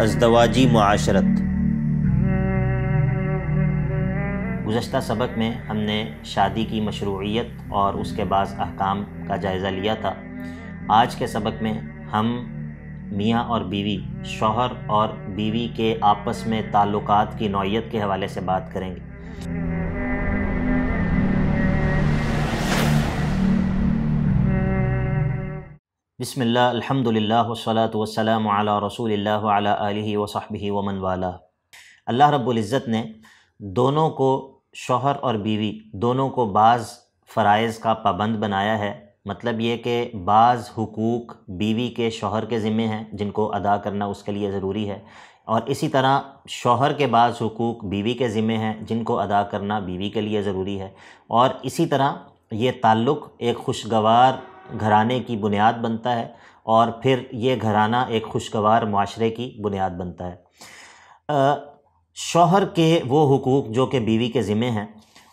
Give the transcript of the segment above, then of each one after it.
ازدواجی معاشرت۔ گزشتہ سبق میں ہم نے شادی کی مشروعیت اور اس کے بعض احکام کا جائزہ لیا تھا۔ آج کے سبق میں ہم میاں اور بیوی، شوہر اور بیوی کے آپس میں تعلقات کی نوعیت کے حوالے سے بات کریں گے۔ بسم اللہ، الحمدللہ والصلاة والسلام علی رسول اللہ وعلی آلہ وصحبہ ومن والہ۔ اللہ رب العزت نے دونوں کو، شوہر اور بیوی دونوں کو بعض فرائض کا پابند بنایا ہے۔ مطلب یہ کہ بعض حقوق بیوی کے شوہر کے ذمے ہیں جن کو ادا کرنا اس کے لیے ضروری ہے، اور اسی طرح شوہر کے بعض حقوق بیوی کے ذمے ہیں جن کو ادا کرنا بیوی کے لیے ضروری ہے، اور اسی طرح یہ تعلق ایک خوشگوار گھرانے کی بنیاد بنتا ہے، اور پھر یہ گھرانہ ایک خوشگوار معاشرے کی بنیاد بنتا ہے۔ شوہر کے وہ حقوق جو کہ بیوی کے ذمے ہیں،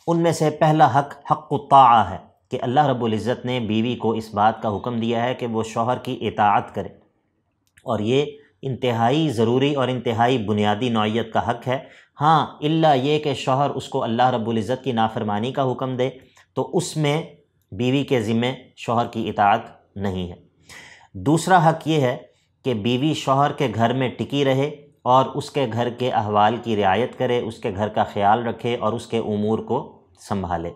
ان میں سے پہلا حق حق الطاعہ ہے کہ اللہ رب العزت نے بیوی کو اس بات کا حکم دیا ہے کہ وہ شوہر کی اطاعت کرے، اور یہ انتہائی ضروری اور انتہائی بنیادی نوعیت کا حق ہے۔ ہاں، الا یہ کہ شوہر اس کو اللہ رب العزت کی نافرمانی کا حکم دے تو اس میں بیوی کے ذمے شوہر کی اطاعت نہیں ہے۔ دوسرا حق یہ ہے کہ بیوی شوہر کے گھر میں ٹکی رہے اور اس کے گھر کے احوال کی رعایت کرے، اس کے گھر کا خیال رکھے اور اس کے امور کو سنبھالے۔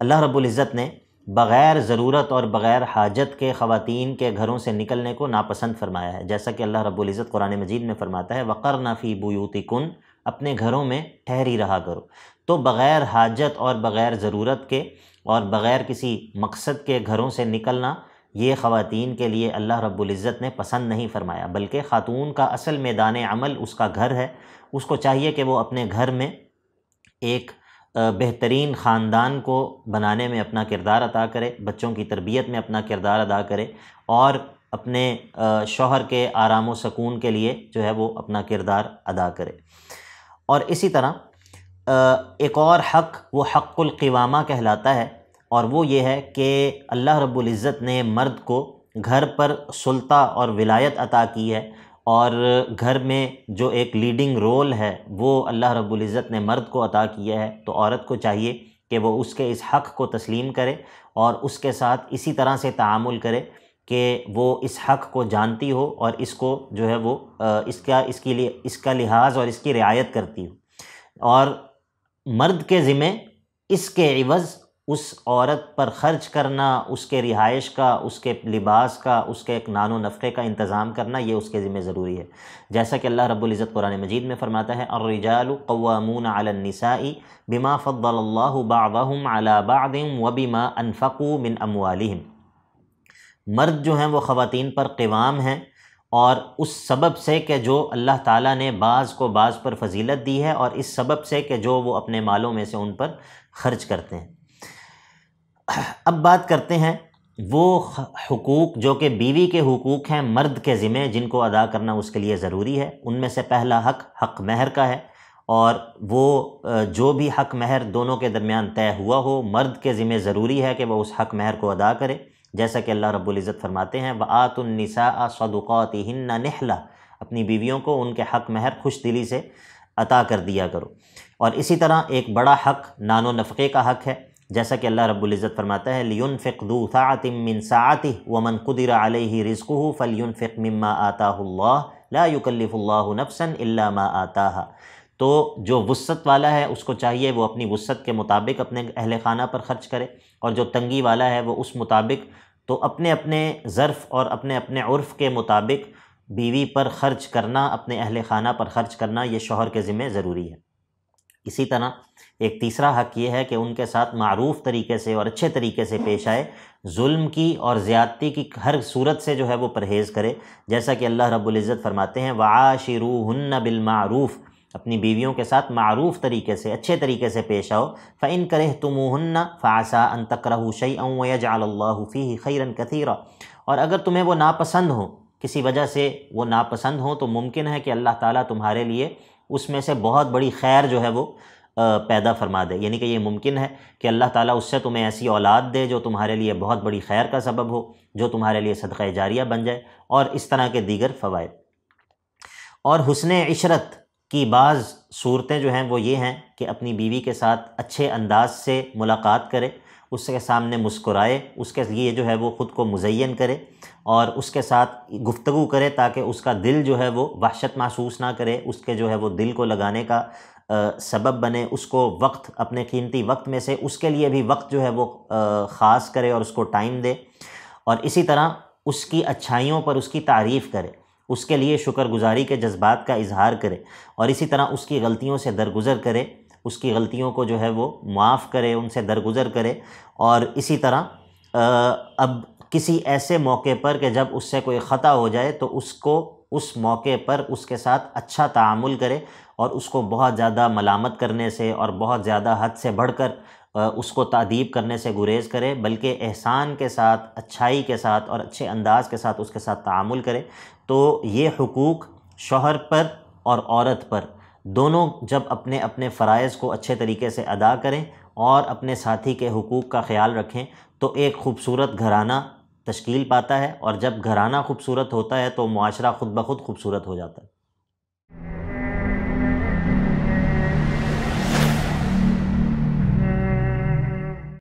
اللہ رب العزت نے بغیر ضرورت اور بغیر حاجت کے خواتین کے گھروں سے نکلنے کو ناپسند فرمایا ہے، جیسا کہ اللہ رب العزت قرآن مجید میں فرماتا ہے وَقَرْنَ فِي بُيُوتِكُنَّ، اپنے گھروں میں ٹھہری رہا کرو۔ تو بغیر حاجت اور بغیر ضرورت کے اور بغیر کسی مقصد کے گھروں سے نکلنا یہ خواتین کے لیے اللہ رب العزت نے پسند نہیں فرمایا، بلکہ خاتون کا اصل میدان عمل اس کا گھر ہے۔ اس کو چاہیے کہ وہ اپنے گھر میں ایک بہترین خاندان کو بنانے میں اپنا کردار ادا کرے، بچوں کی تربیت میں اپنا کردار ادا کرے، اور اپنے شوہر کے آرام و سکون کے لیے جو ہے وہ اپنا کردار ادا کرے۔ اور اسی طرح ایک اور حق وہ حق القوامہ کہلاتا ہے، اور وہ یہ ہے کہ اللہ رب العزت نے مرد کو گھر پر سلطہ اور ولایت عطا کی ہے، اور گھر میں جو ایک لیڈنگ رول ہے وہ اللہ رب العزت نے مرد کو عطا کیا ہے۔ تو عورت کو چاہیے کہ وہ اس کے اس حق کو تسلیم کرے اور اس کے ساتھ اسی طرح سے تعامل کرے کہ وہ اس حق کو جانتی ہو اور اس کو جو ہے وہ اس کا لحاظ اور اس کی رعایت کرتی ہو، اور مرد کے ذمے اس کے عوض اس عورت پر خرچ کرنا، اس کے رہائش کا، اس کے لباس کا، اس کے ایک نان و نفقے کا انتظام کرنا، یہ اس کے ذمہ ضروری ہے۔ جیسا کہ اللہ رب العزت قرآن مجید میں فرماتا ہے الرجال قوامون علی النساء بما فضل اللہ بعضهم علی بعض وبما انفقوا من اموالہم۔ مرد جو ہیں وہ خواتین پر قوام ہیں، اور اس سبب سے کہ جو اللہ تعالیٰ نے بعض کو بعض پر فضیلت دی ہے، اور اس سبب سے کہ جو وہ اپنے مالوں میں سے ان پر خرچ کرتے ہیں۔ اب بات کرتے ہیں وہ حقوق جو کہ بیوی کے حقوق ہیں مرد کے ذمے، جن کو ادا کرنا اس کے لیے ضروری ہے۔ ان میں سے پہلا حق حق مہر کا ہے، اور وہ جو بھی حق مہر دونوں کے درمیان طے ہوا ہو، مرد کے ذمے ضروری ہے کہ وہ اس حق مہر کو ادا کرے، جیسا کہ اللہ رب العزت فرماتے ہیں وَآتُوا النِّسَاءَ صَدُقَاتِهِنَّ نِحْلَةً، اپنی بیویوں کو ان کے حق مہر خوش دلی سے عطا کر دیا کرو۔ اور اسی طرح ایک بڑا حق نان و نفقے کا حق ہے، جیسا کہ اللہ رب العزت فرماتا ہے لِيُنْفِقْ ذُو سَعَةٍ مِّن سَعَتِهِ وَمَنْ قُدِرَ عَلَيْهِ رِزْقُهُ فَلْيُنْفِقْ مِمَّا آتَاهُ اللَّهُ لَا يُكَلِّفُ اللَّهُ نَفْسًا إِلَّا مَا آتَاهَا۔ تو جو وسعت والا ہے اس کو چاہیے وہ اپنی وسعت کے مطابق اپنے اہل خانہ پر خرچ کرے، اور جو تنگی والا ہے وہ اس مطابق تو اپنے اپنے ظرف اور اپنے اپنے عرف کے مطابق بیوی پر خرچ کرنا، اپنے اہل خانہ پر خرچ کرنا، یہ شوہر کے ذمہ ضروری ہے۔ اسی طرح ایک تیسرا حق یہ ہے کہ ان کے ساتھ معروف طریقے سے اور اچھے طریقے سے پیش آئے، ظلم کی اور زیادتی کی ہر صورت سے جو ہے وہ پرہیز کرے، جیسا کہ اللہ رب العزت فرماتے ہیں وَعَاشِرُوهُنَّ بِالْمَعْرُوفِ، اپنی بیویوں کے ساتھ معروف طریقے سے، اچھے طریقے سے پیش آؤ۔ فَإِن كَرِهْتُمُوهُنَّ فَعَسَىٰ أَن تَكْرَهُوا شَيْئًا وَيَجْعَلَ اللَّهُ فِيهِ خَيْرًا كَثِيرًا، اور اگر تمہیں وہ ناپسند ہوں، کسی وجہ سے وہ ناپسند ہوں، تو ممکن ہے کہ اللہ تعالیٰ تمہارے لیے اس میں سے بہت بڑی خیر جو ہے وہ پیدا فرما دے، یعنی کہ یہ ممکن ہے کہ اللہ تعالیٰ اس سے تمہیں ایسی اولاد دے جو تمہارے لیے بہت بڑی خیر کا سبب ہو، جو تمہارے لیے صدقہ جاریہ بن جائے، اور اس طرح کے دیگر فوائد۔ اور حسن عشرت کی بعض صورتیں جو ہیں وہ یہ ہیں کہ اپنی بیوی کے ساتھ اچھے انداز سے ملاقات کرے، اس کے سامنے مسکرائے، اس کے لیے جو ہے وہ خود کو مزین کرے اور اس کے ساتھ گفتگو کرے تاکہ اس کا دل جو ہے وہ وحشت محسوس نہ کرے، اس کے جو ہے وہ دل کو لگانے کا سبب بنے، اس کو وقت، اپنے قیمتی وقت میں سے اس کے لیے بھی وقت جو ہے وہ خاص کرے اور اس کو ٹائم دے، اور اسی طرح اس کی اچھائیوں پر اس کی تعریف کرے، اس کے لیے شکر گزاری کے جذبات کا اظہار کرے، اور اسی طرح اس کی غلطیوں سے درگزر کرے، اس کی غلطیوں کو جو ہے وہ معاف کرے، ان سے درگزر کرے، اور اسی طرح اب کسی ایسے موقع پر کہ جب اس سے کوئی خطا ہو جائے تو اس کو اس موقع پر اس کے ساتھ اچھا تعامل کرے اور اس کو بہت زیادہ ملامت کرنے سے اور بہت زیادہ حد سے بڑھ کر اس کو تادیب کرنے سے گریز کرے، بلکہ احسان کے ساتھ، اچھائی کے ساتھ اور اچھے انداز کے ساتھ اس کے ساتھ تعامل کرے۔ تو یہ حقوق شوہر پر اور عورت پر دونوں جب اپنے اپنے فرائض کو اچھے طریقے سے ادا کریں اور اپنے ساتھی کے حقوق کا خیال رکھیں تو ایک خوبصورت گھرانہ تشکیل پاتا ہے، اور جب گھرانہ خوبصورت ہوتا ہے تو معاشرہ خود بخود خوبصورت ہو جاتا ہے۔